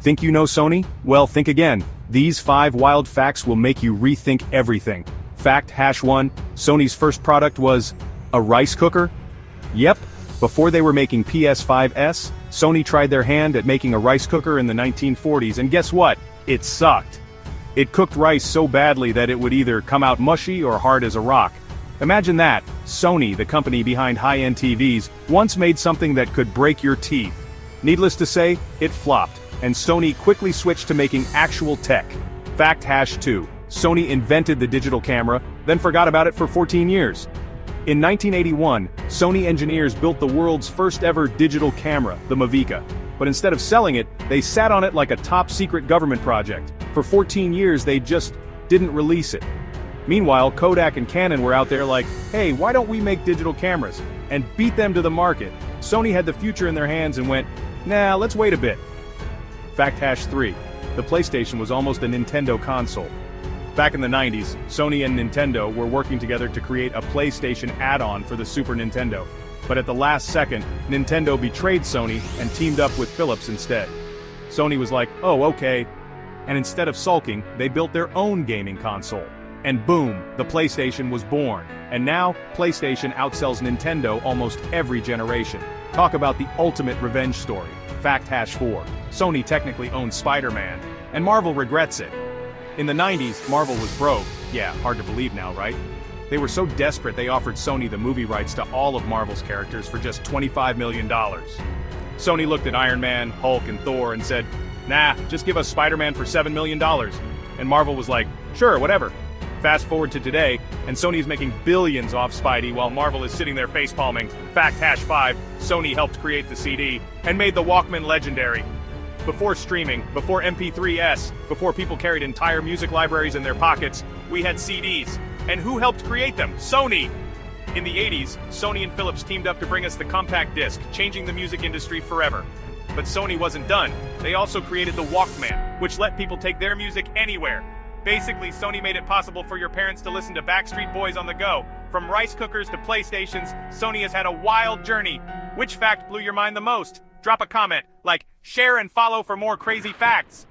Think you know Sony? Well, think again. These 5 wild facts will make you rethink everything. Fact #1, Sony's first product was a rice cooker? Yep. Before they were making PS5s, Sony tried their hand at making a rice cooker in the 1940s, and guess what? It sucked. It cooked rice so badly that it would either come out mushy or hard as a rock. Imagine that. Sony, the company behind high-end TVs, once made something that could break your teeth. Needless to say, it flopped, and Sony quickly switched to making actual tech. Fact #2, Sony invented the digital camera, then forgot about it for 14 years. In 1981, Sony engineers built the world's first ever digital camera, the Mavica. But instead of selling it, they sat on it like a top-secret government project. For 14 years they just didn't release it. Meanwhile, Kodak and Canon were out there like, hey, why don't we make digital cameras? And beat them to the market. Sony had the future in their hands and went, nah, let's wait a bit. Fact #3, the PlayStation was almost a Nintendo console. Back in the 90s, Sony and Nintendo were working together to create a PlayStation add-on for the Super Nintendo. But at the last second, Nintendo betrayed Sony and teamed up with Philips instead. Sony was like, oh, okay. And instead of sulking, they built their own gaming console. And boom, the PlayStation was born. And now, PlayStation outsells Nintendo almost every generation. Talk about the ultimate revenge story. Fact #4, Sony technically owns Spider-Man, and Marvel regrets it. In the 90s, Marvel was broke. Yeah, hard to believe now, right? They were so desperate they offered Sony the movie rights to all of Marvel's characters for just $25 million. Sony looked at Iron Man, Hulk, and Thor and said, nah, just give us Spider-Man for $7 million. And Marvel was like, sure, whatever. Fast forward to today, and Sony is making billions off Spidey while Marvel is sitting there facepalming. Fact #5, Sony helped create the CD, and made the Walkman legendary. Before streaming, before MP3s, before people carried entire music libraries in their pockets, we had CDs. And who helped create them? Sony! In the 80s, Sony and Philips teamed up to bring us the compact disc, changing the music industry forever. But Sony wasn't done. They also created the Walkman, which let people take their music anywhere. Basically, Sony made it possible for your parents to listen to Backstreet Boys on the go. From rice cookers to PlayStations, Sony has had a wild journey. Which fact blew your mind the most? Drop a comment, like, share and follow for more crazy facts.